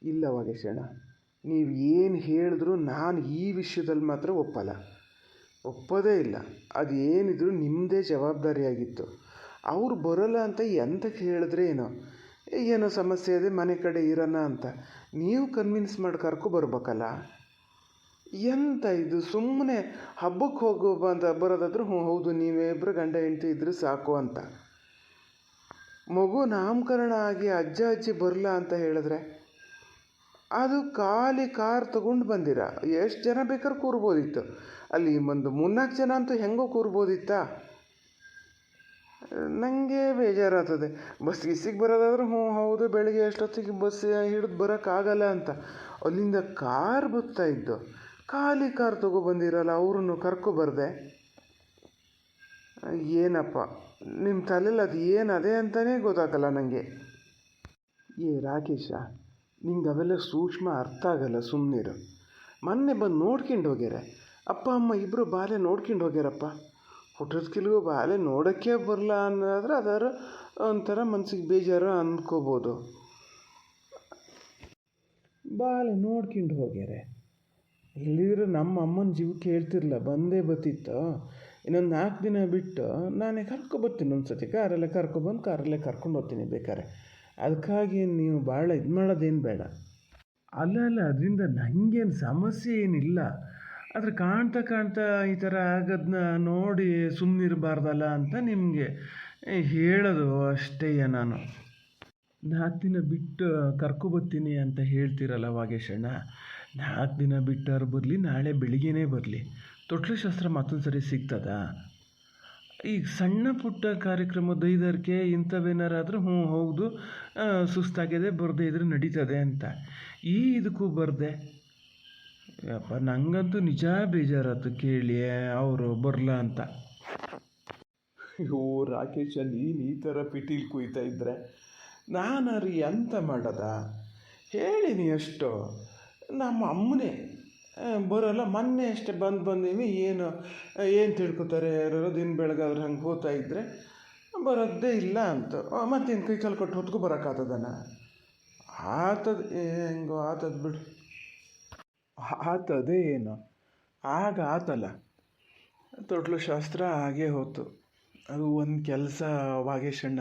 ಇಲ್ಲ ವಾಗೇಶಣ್ಣ, ನೀವು ಏನು ಹೇಳಿದ್ರು ನಾನು ಈ ವಿಷಯದಲ್ಲಿ ಮಾತ್ರ ಒಪ್ಪೋದೇ ಇಲ್ಲ. ಅದು ಏನಿದ್ರು ನಿಮ್ಮದೇ ಜವಾಬ್ದಾರಿಯಾಗಿತ್ತು. ಅವ್ರು ಬರೋಲ್ಲ ಅಂತ ಎಂತಕ್ಕೆ ಹೇಳಿದ್ರೆ ಏನೋ ಸಮಸ್ಯೆ ಇದೆ, ಮನೆ ಕಡೆ ಇರೋಣ ಅಂತ ನೀವು ಕನ್ವಿನ್ಸ್ ಮಾಡಿ ಬರ್ಬೇಕಲ್ಲ. ಎಂತ ಇದು, ಸುಮ್ಮನೆ ಹಬ್ಬಕ್ಕೆ ಹೋಗೋ ಅಂತ ಬರೋದಾದ್ರೆ ಹೌದು, ನೀವೇ ಇಬ್ಬರು ಗಂಡ ಹೆಂಡತಿ ಇದ್ರೆ ಸಾಕು ಅಂತ. ಮಗು ನಾಮಕರಣ ಆಗಿ ಅಜ್ಜ ಅಜ್ಜಿ ಬರಲ್ಲ ಅಂತ ಹೇಳಿದ್ರೆ ಅದು ಖಾಲಿ ಕಾರ್ ತಗೊಂಡು ಬಂದಿರ ಎಷ್ಟು ಜನ ಬೇಕಾದ್ರೆ ಕೂರ್ಬೋದಿತ್ತು. ಅಲ್ಲಿ ಒಂದು 3-4 ಜನ ಅಂತೂ ಹೆಂಗೋ ಕೂರ್ಬೋದಿತ್ತಾ. ನನಗೆ ಬೇಜಾರಾಗ್ತದೆ. ಬಸ್ ಗಿಸ್ಸಿಗೆ ಬರೋದಾದ್ರೆ ಹೌದು, ಬೆಳಿಗ್ಗೆ ಎಷ್ಟೊತ್ತಿಗೆ ಬಸ್ ಹಿಡಿದು ಬರೋಕ್ಕಾಗಲ್ಲ ಅಂತ. ಅಲ್ಲಿಂದ ಕಾರ್ ಬರ್ತಾಯಿದ್ದು, ಖಾಲಿ ಕಾರ್ ತೊಗೊಬಂದಿರಲ್ಲ, ಅವ್ರನ್ನು ಕರ್ಕೊಬರ್ದೆ. ಏನಪ್ಪ ನಿಮ್ಮ ತಲೆಯಲ್ಲಿ ಅದು ಏನು ಅದೇ ಅಂತಲೇ ಗೊತ್ತಾಗಲ್ಲ ನನಗೆ. ರಾಕೇಶ, ನಿಂಗೆ ಅವೆಲ್ಲ ಸೂಕ್ಷ್ಮ ಅರ್ಥ ಆಗಲ್ಲ, ಸುಮ್ಮನಿರು. ಮೊನ್ನೆ ಬಂದು ನೋಡ್ಕೊಂಡು ಹೋಗ್ಯಾರೆ, ಅಪ್ಪ ಅಮ್ಮ ಇಬ್ಬರು ಬಾಲೆ ನೋಡ್ಕೊಂಡು ಹೋಗ್ಯಾರಪ್ಪ. ಹುಟ್ಟದ ಕಿಲ್ಗೂ ಬಾಲೆ ನೋಡೋಕ್ಕೆ ಬರಲ್ಲ ಅನ್ನೋದಾದ್ರೆ ಅದಾರು ಒಂಥರ ಮನ್ಸಿಗೆ ಬೇಜಾರು ಅಂದ್ಕೋಬೋದು. ಬಾಲೆ ನೋಡ್ಕೊಂಡು ಹೋಗ್ಯಾರೆ. ಇಲ್ಲಿದ್ರೆ ನಮ್ಮ ಅಮ್ಮನ ಜೀವಕ್ಕೆ ಹೇಳ್ತಿರ್ಲ, ಬಂದೇ ಬತ್ತಿತ್ತು. ಇನ್ನೊಂದು 4 ದಿನ ಬಿಟ್ಟು ನಾನೇ ಕರ್ಕೊಬರ್ತೀನಿ. ಒಂದು ಸತಿ ಕಾರಲ್ಲೇ ಕರ್ಕೊಬಂದು ಕಾರಲ್ಲೇ ಕರ್ಕೊಂಡು ಹೋಗ್ತೀನಿ ಬೇಕಾರೆ. ಅದಕ್ಕಾಗಿ ನೀವು ಭಾಳ ಇದು ಮಾಡೋದೇನು ಬೇಡ. ಅಲ್ಲ ಅದರಿಂದ ನನಗೇನು ಸಮಸ್ಯೆ ಏನಿಲ್ಲ. ಆದರೆ ಕಾಣ್ತಾ ಈ ಥರ ಆಗೋದನ್ನ ನೋಡಿ ಸುಮ್ಮನಿರಬಾರ್ದಲ್ಲ ಅಂತ ನಿಮಗೆ ಹೇಳೋದು ಅಷ್ಟೇ. ನಾನು 4 ದಿನ ಬಿಟ್ಟು ಕರ್ಕೊಬರ್ತೀನಿ ಅಂತ ಹೇಳ್ತೀರಲ್ಲ ವಾಗೇಶಣ್ಣ, 4 ದಿನ ಬಿಟ್ಟಾರು ಬರಲಿ, ನಾಳೆ ಬೆಳಿಗ್ಗೆನೇ ಬರಲಿ, ತೊಟ್ಲು ಶಾಸ್ತ್ರ ಮತ್ತೊಂದು ಸರಿ ಸಿಗ್ತದಾ? ಈಗ ಸಣ್ಣ ಪುಟ್ಟ ಕಾರ್ಯಕ್ರಮ ದೈದರ್ಕೆ ಇಂಥವೇನಾರಾದರೂ ಹೌದು, ಸುಸ್ತಾಗಿದೆ, ಬರದೇ ಇದ್ರೆ ನಡೀತದೆ ಅಂತ. ಇದಕ್ಕೂ ಬರದೆ ಯಪ್ಪ, ನನಗಂತೂ ನಿಜ ಬೇಜಾರಾಯ್ತು ಕೇಳಿ ಅವರು ಬರಲ್ಲ ಅಂತ. ರಾಕೇಶ, ನೀನು ಈ ಥರ ಪಿಟೀಲ್ ಕುಯ್ತಾ ಇದ್ದರೆ ನಾನಾರು ಎಂತ ಮಾಡೋದ ಹೇಳಿನಿ. ಅಷ್ಟು ನಮ್ಮ ಅಮ್ಮನೇ ಬರೋಲ್ಲ. ಮೊನ್ನೆ ಅಷ್ಟೇ ಬಂದೀವಿ, ಏನು ತಿಳ್ಕೊತಾರೆ ಯಾರು, ದಿನ ಬೆಳಗಾದ್ರೆ ಹಂಗೆ ಹೋಗ್ತಾ ಇದ್ದರೆ ಬರೋದೇ ಇಲ್ಲ ಅಂತ. ಮತ್ತೇನು ಕೈ ಕಾಲು ಕೊಟ್ಟು ಹೊತ್ಕೊ ಬರೋಕ್ಕಾಗ್ತದನ? ಹೆಂಗೋ ಆತದ ಬಿಡು. ಆತದೇ ಏನು ಆತಲ್ಲ, ತೊಟ್ಲು ಶಾಸ್ತ್ರ ಹಾಗೇ ಹೋಯ್ತು. ಅದು ಒಂದು ಕೆಲಸ ವಾಗೇಶಣ್ಣ,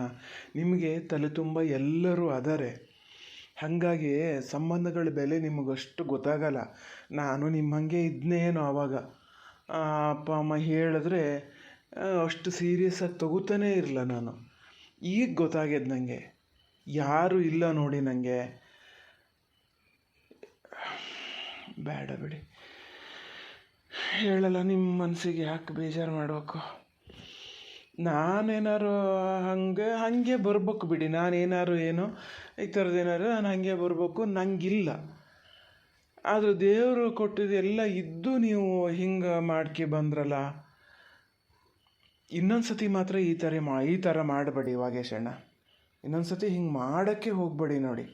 ನಿಮಗೆ ತಲೆ ತುಂಬ ಎಲ್ಲರೂ ಅದಾರೆ, ಹಾಗಾಗಿ ಸಂಬಂಧಗಳ ಬೆಲೆ ನಿಮಗಷ್ಟು ಗೊತ್ತಾಗಲ್ಲ. ನಾನು ನಿಮ್ಮಂಗೆ ಇದ್ನೇನೋ ಆವಾಗ. ಅಪ್ಪ ಅಮ್ಮ ಹೇಳಿದ್ರೆ ಅಷ್ಟು ಸೀರಿಯಸ್ಸಾಗಿ ತಗೋತಾನೇ ಇರಲ್ಲ ನಾನು. ಈಗ ಗೊತ್ತಾಗ್ಯದ ನನಗೆ, ಯಾರೂ ಇಲ್ಲ ನೋಡಿ ನನಗೆ. ಬೇಡ ಬಿಡಿ, ಹೇಳಲ್ಲ, ನಿಮ್ಮ ಮನಸ್ಸಿಗೆ ಯಾಕೆ ಬೇಜಾರು ಮಾಡಬೇಕು. ನಾನೇನಾರು ಹಾಗೆ ಬರ್ಬೇಕು ಬಿಡಿ. ನಾನೇನಾರು ಏನೋ ಈ ಥರದ್ದೇನಾರು ನಾನು ಹಾಗೆ ಬರ್ಬೇಕು, ನಂಗಿಲ್ಲ. ಆದರೂ ದೇವರು ಕೊಟ್ಟಿದ್ದೆಲ್ಲ ಇದ್ದು ನೀವು ಹಿಂಗೆ ಮಾಡ್ಕೆ ಬಂದ್ರಲ್ಲ. ಇನ್ನೊಂದು ಸತಿ ಮಾತ್ರ ಈ ಥರ ಮಾಡಬೇಡಿ ವಾಗೇಶಣ್ಣ. ಇನ್ನೊಂದು ಸತಿ ಹಿಂಗೆ ಮಾಡೋಕ್ಕೆ ಹೋಗಬೇಡಿ ನೋಡಿ.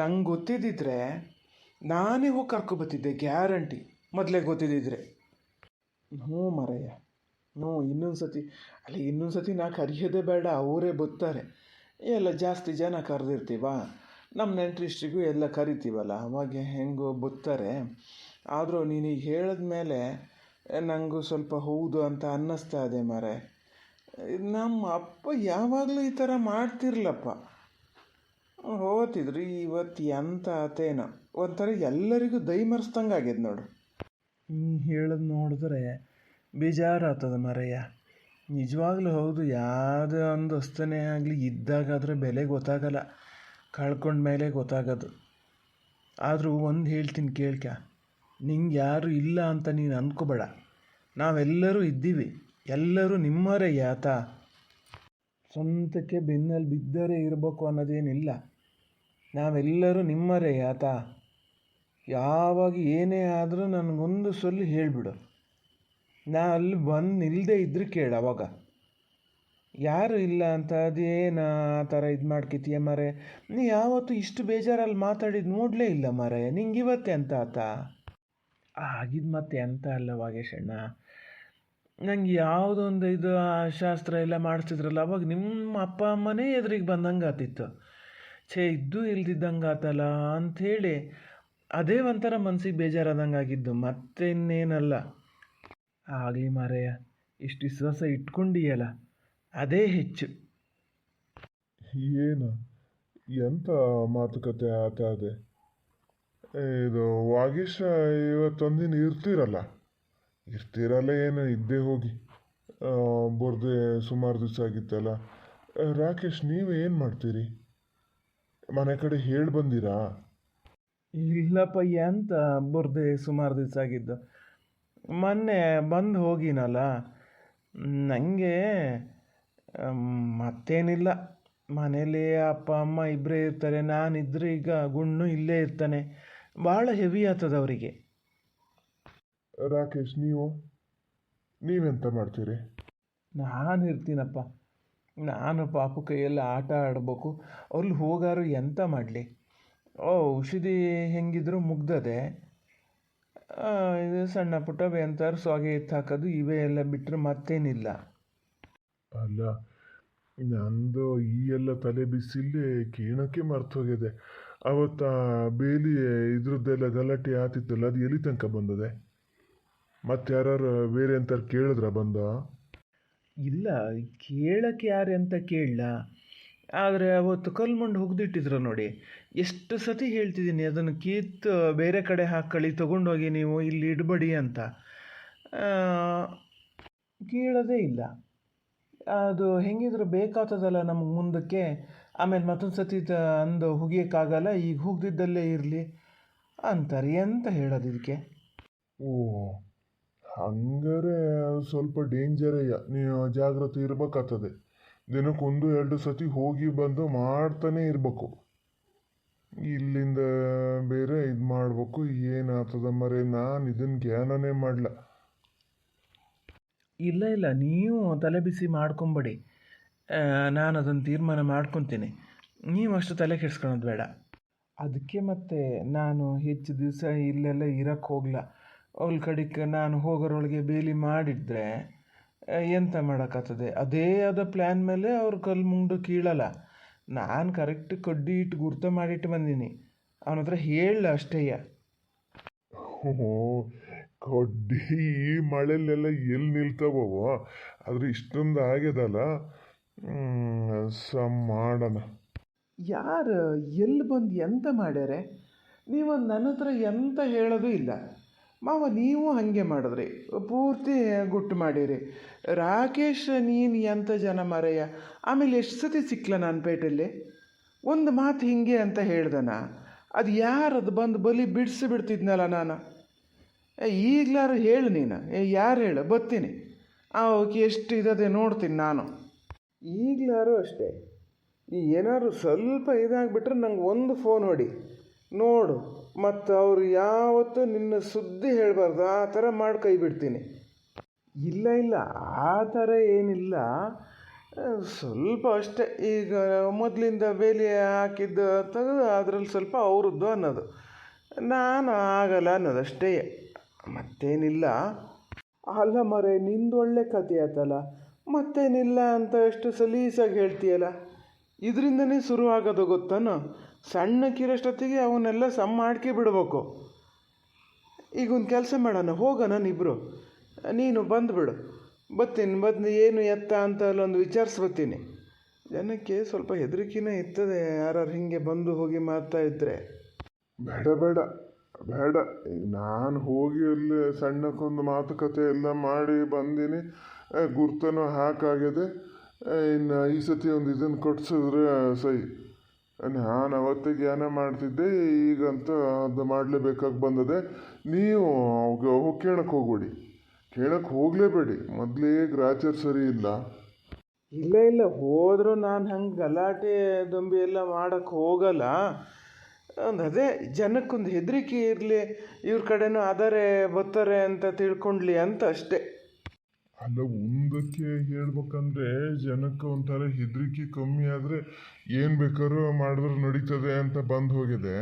ನಂಗೆ ಗೊತ್ತಿದ್ದಿದ್ರೆ ನಾನೇ ಹೋಗಿ ಕರ್ಕೊಬತ್ತಿದ್ದೆ, ಗ್ಯಾರಂಟಿ. ಮೊದಲೇ ಗೊತ್ತಿದ್ದಿದ್ರೆ. ಮರಯ್ಯ, ಇನ್ನೊಂದು ಸತಿ ನಾ ಕರೆಯೋದೇ ಬೇಡ, ಅವರೇ ಬರ್ತಾರೆ. ಎಲ್ಲ ಜಾಸ್ತಿ ಜನ ಕರೆದಿರ್ತೀವ, ನಮ್ಮ ನೆಂಟರಿಷ್ಟಿಗೂ ಎಲ್ಲ ಕರಿತೀವಲ್ಲ, ಅವಾಗ ಹೆಂಗೋ ಬರ್ತಾರೆ. ಆದರೂ ನೀನೀಗ ಹೇಳಿದ್ಮೇಲೆ ನನಗೂ ಸ್ವಲ್ಪ ಹೌದು ಅಂತ ಅನ್ನಿಸ್ತಾ ಇದೆ ಮಾರೆ. ನಮ್ಮ ಅಪ್ಪ ಯಾವಾಗಲೂ ಈ ಥರ ಮಾಡ್ತಿರ್ಲಪ್ಪ, ಹೋಗ್ತಿದ್ರು. ಇವತ್ತು ಎಂತ ಆತೇನೋ ಒಂಥರ ಎಲ್ಲರಿಗೂ ದೈಮರ್ಸ್ದಂಗೆ ಆಗ್ಯದ ನೋಡು. ಹೇಳೋದು ನೋಡಿದ್ರೆ ಬೇಜಾರಾಗ್ತದೆ ಮರಯ್ಯ. ನಿಜವಾಗ್ಲೂ ಹೌದು, ಯಾವುದೇ ಒಂದು ವಸ್ತುನೇ ಆಗಲಿ ಇದ್ದಾಗಾದರೆ ಬೆಲೆ ಗೊತ್ತಾಗಲ್ಲ, ಕಳ್ಕೊಂಡ್ಮೇಲೆ ಗೊತ್ತಾಗೋದು. ಆದರೂ ಒಂದು ಹೇಳ್ತೀನಿ ಕೇಳ್ಕ, ನಿಂಗೆ ಯಾರು ಇಲ್ಲ ಅಂತ ನೀನು ಅಂದ್ಕೋಬೇಡ. ನಾವೆಲ್ಲರೂ ಇದ್ದೀವಿ, ಎಲ್ಲರೂ ನಿಮ್ಮವರೇ ಆತ. ಸ್ವಂತಕ್ಕೆ ಬೆನ್ನಲ್ಲಿ ಬಿದ್ದರೆ ಇರಬೇಕು ಅನ್ನೋದೇನಿಲ್ಲ. ನಾವೆಲ್ಲರೂ ನಿಮ್ಮವರೇ ಆತ. ಯಾವಾಗ ಏನೇ ಆದರೂ ನನಗೊಂದು ಸಲ ಹೇಳಿಬಿಡು, ನಾ ಅಲ್ಲಿ ಬಂದು ನಿಲ್ಲದೆ ಇದ್ರೆ ಕೇಳು. ಅವಾಗ ಯಾರು ಇಲ್ಲ ಅಂತ ಅದೇನು ಆ ಥರ ಇದು ಮಾಡ್ಕಿತೀಯ ಮರೆ. ನೀ ಯಾವತ್ತೂ ಇಷ್ಟು ಬೇಜಾರಲ್ಲಿ ಮಾತಾಡಿದ್ದು ನೋಡಲೇ ಇಲ್ಲ ಮರೆ. ನಿಂಗೆ ಇವತ್ತೇ ಅಂತ ಆತ ಆಗಿದ್ದು. ಮತ್ತೆ ಎಂತ ಅಲ್ಲ ವಾಗೇಶಣ್ಣ, ನಂಗೆ ಯಾವುದೊಂದು ಇದು ಶಾಸ್ತ್ರ ಎಲ್ಲ ಮಾಡಿಸ್ತಿದ್ರಲ್ಲ, ಅವಾಗ ನಿಮ್ಮ ಅಪ್ಪ ಅಮ್ಮನೇ ಎದುರಿಗೆ ಬಂದಂಗೆ ಆತಿತ್ತು. ಛೇ ಇದ್ದೂ ಇಲ್ದಿದ್ದಂಗೆ ಆತಲ್ಲ ಅಂಥೇಳಿ ಅದೇ ಒಂಥರ ಮನ್ಸಿಗೆ ಬೇಜಾರಾದಂಗೆ ಆಗಿದ್ದು, ಮತ್ತೆ ಇನ್ನೇನಲ್ಲ. ಆಗಲಿ ಮಾರಾಯ, ಇಷ್ಟು ವಿಶ್ವಾಸ ಇಟ್ಕೊಂಡಿಯಲ್ಲ ಅದೇ ಹೆಚ್ಚು. ಏನು ಎಂಥ ಮಾತುಕತೆ ಆತ ಅದೇ. ಇದು ವಾಗೀಶ ಇವತ್ತೊಂದಿನ ಇರ್ತೀರಲ್ಲ ಏನು ಇದ್ದೇ ಹೋಗಿ. ಬರದೆ ಸುಮಾರು ದಿವಸ ಆಗಿತ್ತಲ್ಲ. ರಾಕೇಶ್, ನೀವು ಏನು ಮಾಡ್ತೀರಿ? ಮನೆ ಕಡೆ ಹೇಳಿ ಬಂದಿರಾ? ಇಲ್ಲಪ್ಪ, ಎಂತ ಬರದೆ ಸುಮಾರು ದಿವಸ ಆಗಿದ್ದು. ಮೊನ್ನೆ ಬಂದು ಹೋಗಿನಲ್ಲ. ನನಗೆ ಮತ್ತೇನಿಲ್ಲ, ಮನೇಲಿ ಅಪ್ಪ ಅಮ್ಮ ಇಬ್ಬರೇ ಇರ್ತಾರೆ. ನಾನಿದ್ರೆ ಈಗ ಗುಣ್ಣು ಇಲ್ಲೇ ಇರ್ತಾನೆ. ಭಾಳ ಹೆವಿ ಆಗ್ತದೆ ಅವರಿಗೆ. ರಾಕೇಶ್, ನೀವೆಂತ ಮಾಡ್ತೀರಿ? ನಾನು ಇರ್ತೀನಪ್ಪ. ನಾನು ಪಾಪು ಕೈಯಲ್ಲಿ ಆಟ ಆಡ್ಬೇಕು. ಅಲ್ಲಿ ಹೋಗಾರು ಎಂತ ಮಾಡಲಿ? ಔಷಧಿ ಹೆಂಗಿದ್ರು ಮುಗ್ದದೆ. ಇದು ಸಣ್ಣ ಪುಟ್ಟ ಎಂತಾರು ಸೊಗೆ ಎತ್ತು ಹಾಕೋದು ಇವೇ ಎಲ್ಲ ಬಿಟ್ಟರೆ ಮತ್ತೇನಿಲ್ಲ. ಅಲ್ಲ, ನಂದು ಈ ಎಲ್ಲ ತಲೆ ಬಿಸಿಲೇ ಕೇಳೋಕ್ಕೆ ಮರ್ತು ಹೋಗಿದೆ. ಅವತ್ತ ಬೇಲಿ ಇದ್ರದ್ದೆಲ್ಲ ಗಲಾಟೆ ಆತಿತ್ತಲ್ಲ, ಅದು ಎಲ್ಲಿ ತನಕ ಬಂದದೆ? ಮತ್ತೆ ಯಾರು ಬೇರೆ ಅಂತಾರೆ ಕೇಳಿದ್ರ ಬಂದ? ಇಲ್ಲ, ಕೇಳಕ್ಕೆ ಯಾರು ಅಂತ ಕೇಳಲ್ಲ. ಆದರೆ ಅವತ್ತು ಕಲ್ಮಂಡು ಹುಗ್ದಿಟ್ಟಿದ್ರು ನೋಡಿ. ಎಷ್ಟು ಸತಿ ಹೇಳ್ತಿದ್ದೀನಿ ಅದನ್ನು ಕಿತ್ತು ಬೇರೆ ಕಡೆ ಹಾಕ್ಕೊಳ್ಳಿ, ತೊಗೊಂಡೋಗಿ ನೀವು ಇಲ್ಲಿ ಇಡಬೇಡಿ ಅಂತ. ಕೇಳೋದೇ ಇಲ್ಲ. ಅದು ಹೆಂಗಿದ್ರು ಬೇಕಾಗ್ತದಲ್ಲ ನಮಗೆ ಮುಂದಕ್ಕೆ. ಆಮೇಲೆ ಮತ್ತೊಂದು ಸತಿ ಅಂದು ಹುಗಿಯೋಕ್ಕಾಗಲ್ಲ, ಈಗ ಹುಗ್ದಿದ್ದಲ್ಲೇ ಇರಲಿ ಅಂತಾರೆ. ಎಂತ ಹೇಳೋದು ಇದಕ್ಕೆ? ಓ, ಹಂಗಾರೆ ಸ್ವಲ್ಪ ಡೇಂಜರಯ್ಯ. ನೀವು ಜಾಗ್ರತೆ ಇರ್ಬೇಕಾಗ್ತದೆ. ದಿನಕ್ಕೊಂದು ಎರಡು ಸತಿ ಹೋಗಿ ಬಂದು ಮಾಡ್ತಾನೆ ಇರಬೇಕು. ಇಲ್ಲಿಂದ ಬೇರೆ ಇದು ಮಾಡಬೇಕು. ಏನಾಗ್ತದ ಮರೆ, ನಾನು ಇದನ್ನು ಜ್ಞಾನನೇ ಮಾಡಲ. ಇಲ್ಲ ಇಲ್ಲ, ನೀವು ತಲೆ ಬಿಸಿ ಮಾಡ್ಕೊಂಬೇಡಿ. ನಾನು ಅದನ್ನು ತೀರ್ಮಾನ ಮಾಡ್ಕೊತೀನಿ. ನೀವು ಅಷ್ಟು ತಲೆ ಕೆಡ್ಸ್ಕೊಳೋದು ಬೇಡ. ಅದಕ್ಕೆ ಮತ್ತೆ ನಾನು ಹೆಚ್ಚು ದಿವಸ ಇಲ್ಲೆಲ್ಲ ಇರೋಕ್ಕೆ ಹೋಗಲ್ಲ. ಅವ್ರ ಕಡೆಗೆ ನಾನು ಹೋಗೋರೊಳಗೆ ಬೇಲಿ ಮಾಡಿದರೆ ಎಂತ ಮಾಡೋಕ್ಕಾಗ್ತದೆ? ಅದೇ ಆದ ಪ್ಲ್ಯಾನ್ ಮೇಲೆ ಅವ್ರು ಕಲ್ಲು ಮುಂಡು ಕೀಳಲ್ಲ. ನಾನು ಕರೆಕ್ಟ್ ಕಡ್ಡಿ ಇಟ್ಟು ಗುರ್ತ ಮಾಡಿಟ್ಟು ಬಂದೀನಿ. ಅವನ ಹತ್ರ ಹೇಳಲ್ಲ ಅಷ್ಟೇಯ. ಓಹೋ, ಕಡ್ಡಿ ಈ ಮಳೆಲೆಲ್ಲ ಎಲ್ಲಿ ನಿಲ್ತಾವೋ? ಆದ್ರೆ ಇಷ್ಟೊಂದು ಆಗ್ಯದಲ್ಲ. ಮಾಡೋಣ. ಯಾರು ಎಲ್ಲಿ ಬಂದು ಎಂತ ಮಾಡ್ಯಾರೆ? ನೀವು ನನ್ನ ಹತ್ರ ಎಂತ ಹೇಳೋದು ಇಲ್ಲ. ಮಾವ, ನೀವು ಹಾಗೆ ಮಾಡಿದ್ರಿ, ಪೂರ್ತಿ ಗುಟ್ಟು ಮಾಡಿರಿ. ರಾಕೇಶ್, ನೀನು ಎಂಥ ಜನ ಮಾರಯ್ಯ. ಆಮೇಲೆ ಎಷ್ಟು ಸತಿ ಸಿಕ್ಕಲ ನಾನು ಪೇಟೆಯಲ್ಲಿ? ಒಂದು ಮಾತು ಹಿಂಗೆ ಅಂತ ಹೇಳ್ದನ? ಅದು ಯಾರದು ಬಂದು ಬಲಿ ಬಿಡಿಸಿ ಬಿಡ್ತಿದ್ನಲ್ಲ ನಾನು. ಈಗಲಾರು ಹೇಳು ನೀನು. ಯಾರು ಹೇಳು, ಬರ್ತೀನಿ. ಓಕೆ, ಎಷ್ಟು ಇದದೆ ನೋಡ್ತೀನಿ ನಾನು. ಈಗಲಾರು ಅಷ್ಟೇ, ಏನಾದ್ರು ಸ್ವಲ್ಪ ಇದಾಗಿಬಿಟ್ರೆ ನಂಗೆ ಒಂದು ಫೋನ್ ಹೊಡಿ ನೋಡು. ಮತ್ತು ಅವರು ಯಾವತ್ತೂ ನಿನ್ನ ಸುದ್ದಿ ಹೇಳಬಾರ್ದು, ಆ ಥರ ಮಾಡಿ ಕೈ ಬಿಡ್ತೀನಿ. ಇಲ್ಲ ಇಲ್ಲ, ಆ ಥರ ಏನಿಲ್ಲ. ಸ್ವಲ್ಪ ಅಷ್ಟೇ. ಈಗ ಮೊದಲಿಂದ ಬೇಲಿ ಹಾಕಿದ್ದು ತೆಗೆದು ಅದರಲ್ಲಿ ಸ್ವಲ್ಪ ಅವ್ರದ್ದು ಅನ್ನೋದು, ನಾನು ಆಗಲ್ಲ ಅನ್ನೋದಷ್ಟೇ, ಮತ್ತೇನಿಲ್ಲ. ಅಲ್ಲ ಮರೆ, ನಿಂದು ಒಳ್ಳೆ ಕತೆ ಆಯ್ತಲ್ಲ, ಮತ್ತೇನಿಲ್ಲ ಅಂತ ಎಷ್ಟು ಸಲೀಸಾಗಿ ಹೇಳ್ತೀಯಲ್ಲ. ಇದರಿಂದನೇ ಶುರು ಆಗೋದು ಗೊತ್ತಾನು. ಸಣ್ಣಕ್ಕಿರೋಷ್ಟೊತ್ತಿಗೆ ಅವನ್ನೆಲ್ಲ ಸಮ್ ಮಾಡ್ಕೆ ಬಿಡ್ಬೇಕು. ಈಗ ಒಂದು ಕೆಲಸ ಮಾಡೋಣ, ಹೋಗೋಣ ಇಬ್ಬರು. ನೀನು ಬಂದುಬಿಡು, ಬರ್ತೀನಿ. ಏನು ಎತ್ತ ಅಂತ ಅಲ್ಲೊಂದು ವಿಚಾರಿಸ್ಬತ್ತೀನಿ. ಜನಕ್ಕೆ ಸ್ವಲ್ಪ ಹೆದರಿಕೆನೇ ಇರ್ತದೆ ಯಾರು ಹೀಗೆ ಬಂದು ಹೋಗಿ ಮಾಡ್ತಾ ಇದ್ದರೆ. ಬೇಡ ಬೇಡ ಬೇಡ, ಈಗ ನಾನು ಹೋಗಿ ಅಲ್ಲಿ ಸಣ್ಣಕ್ಕೊಂದು ಮಾತುಕತೆ ಎಲ್ಲ ಮಾಡಿ ಬಂದೀನಿ. ಗುರ್ತನೂ ಹಾಕಾಗಿದೆ. ಇನ್ನು ಈ ಸತಿ ಒಂದು ಇದನ್ನು ಕೊಡ್ಸಿದ್ರೆ ಸಹಿ. ನಾನು ಅವತ್ತೇ ಜ್ಞಾನ ಮಾಡ್ತಿದ್ದೆ, ಈಗಂತೂ ಅದು ಮಾಡಲೇಬೇಕಾಗಿ ಬಂದದೆ. ನೀವು ಹೋಗಿ ಕೇಳಕ್ಕೆ ಹೋಗ್ಬೇಡಿ, ಕೇಳಕ್ಕೆ ಹೋಗಲೇಬೇಡಿ. ಮೊದಲೇ ಗ್ರಾಚಾರ ಸರಿ ಇಲ್ಲ. ಇಲ್ಲ ಇಲ್ಲ, ಹೋದರೂ ನಾನು ಹಂಗೆ ಗಲಾಟೆ ದೊಂಬಿ ಎಲ್ಲ ಮಾಡೋಕ್ಕೆ ಹೋಗಲ್ಲ. ಒಂದು ಅದೇ ಜನಕ್ಕೊಂದು ಹೆದರಿಕೆ ಇರಲಿ, ಇವ್ರ ಕಡೆನೂ ಆದರೆ ಬರ್ತಾರೆ ಅಂತ ತಿಳ್ಕೊಂಡ್ಲಿ ಅಂತ ಅಷ್ಟೇ. ಅಲ್ಲ, ಒಂದಕ್ಕೆ ಹೇಳ್ಬೇಕಂದ್ರೆ ಜನಕ್ಕೆ ಒಂಥರ ಹೆದರಿಕೆ ಕಮ್ಮಿ ಆದರೆ ಏನು ಬೇಕಾದ್ರೂ ಮಾಡಿದ್ರು ನಡೀತದೆ ಅಂತ ಬಂದು ಹೋಗಿದೆ.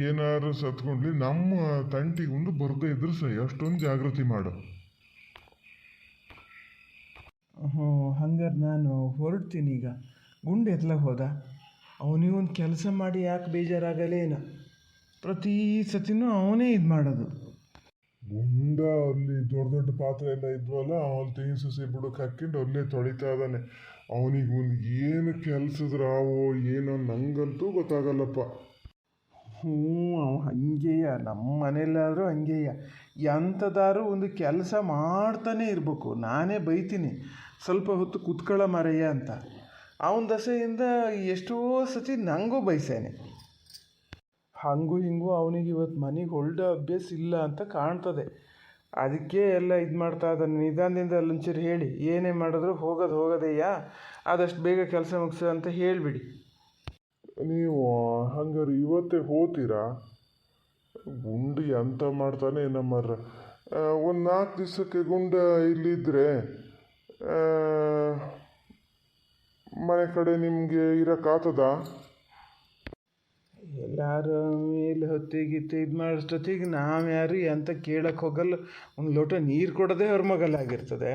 ಏನಾದ್ರು ಸತ್ಕೊಂಡ್ಲಿ ನಮ್ಮ ತಂಟಿಗೆ ಒಂದು ಬರದೇ ಇದ್ರೆ ಸರಿ, ಅಷ್ಟೊಂದು ಜಾಗೃತಿ ಮಾಡು. ಹ್ಞೂ, ಹಂಗಾರೆ ನಾನು ಹೊರಡ್ತೀನಿ ಈಗ. ಗುಂಡು ಎತ್ಲ ಹೋದ. ಅವನಿಗೊಂದು ಕೆಲಸ ಮಾಡಿ ಯಾಕೆ ಬೇಜಾರಾಗಲೇನ, ಪ್ರತಿ ಸತಿನೂ ಅವನೇ ಇದು ಮಾಡೋದು. ಗುಂಡ ಅಲ್ಲಿ ದೊಡ್ಡ ದೊಡ್ಡ ಪಾತ್ರೆ ಎಲ್ಲ ಇದ್ವಲ್ಲ, ಅವನು ತೆಂಗಿನ ಸಸಿ ಬುಡಕ್ಕೆ ಹಾಕ್ಕೊಂಡು ಅಲ್ಲೇ ತೊಳಿತಾ ಇದ್ದಾನೆ. ಅವನಿಗೆ ಒಂದು ಏನು ಕೆಲಸದ್ರಾವೋ ಏನೋ ನಂಗಂತೂ ಗೊತ್ತಾಗಲ್ಲಪ್ಪ. ಹ್ಞೂ, ಅವ ಹಂಗೆಯ, ನಮ್ಮ ಮನೇಲಾದರೂ ಹಂಗೆಯ. ಎಂಥದಾರು ಒಂದು ಕೆಲಸ ಮಾಡ್ತಾನೆ ಇರಬೇಕು. ನಾನೇ ಬೈತೀನಿ, ಸ್ವಲ್ಪ ಹೊತ್ತು ಕುತ್ಕೊಳ್ಳೋ ಮರೆಯ ಅಂತ. ಅವನ ದಸೆಯಿಂದ ಎಷ್ಟೋ ಸತಿ ನನಗೂ ಬೈಸೇನೆ. ಹಾಗೂ ಹಿಂಗೂ ಅವನಿಗೆ ಇವತ್ತು ಮನೆಗೆ ಹೊಲ್ಡೋ ಅಭ್ಯಾಸ ಇಲ್ಲ ಅಂತ ಕಾಣ್ತದೆ. ಅದಕ್ಕೆ ಎಲ್ಲ ಇದು ಮಾಡ್ತಾ ಇದ್ದಾನೆ. ನಿಧಾನದಿಂದ ಅಲ್ಲೊಂಚೂರು ಹೇಳಿ, ಏನೇ ಮಾಡಿದ್ರು ಹೋಗೋದಯ್ಯ, ಆದಷ್ಟು ಬೇಗ ಕೆಲಸ ಮುಗಿಸು ಅಂತ ಹೇಳಿಬಿಡಿ. ನೀವು ಹಂಗಾರೆ ಇವತ್ತೇ ಹೋಗ್ತೀರಾ? ಗುಂಡು ಎಂತ ಮಾಡ್ತಾನೆ ನಮ್ಮರ. ಒಂದು 4 ದಿವಸಕ್ಕೆ ಗುಂಡ ಇಲ್ಲಿದ್ದರೆ ಮನೆ ಕಡೆ ನಿಮಗೆ ಇರೋಕ್ಕಾಗ್ತದ? ಎಲ್ಲರೂ ಮೇಲೆ ಹೊತ್ತಿಗಿತ್ತು ಇದು ಮಾಡೋಷ್ಟೊತ್ತಿಗೆ ನಾವು ಯಾರು ಎಂತ ಕೇಳಕ್ಕೆ ಹೋಗಲ್ಲ. ಒಂದು ಲೋಟ ನೀರು ಕೊಡೋದೇ ಅವ್ರ ಮಗಲಾಗಿರ್ತದೆ.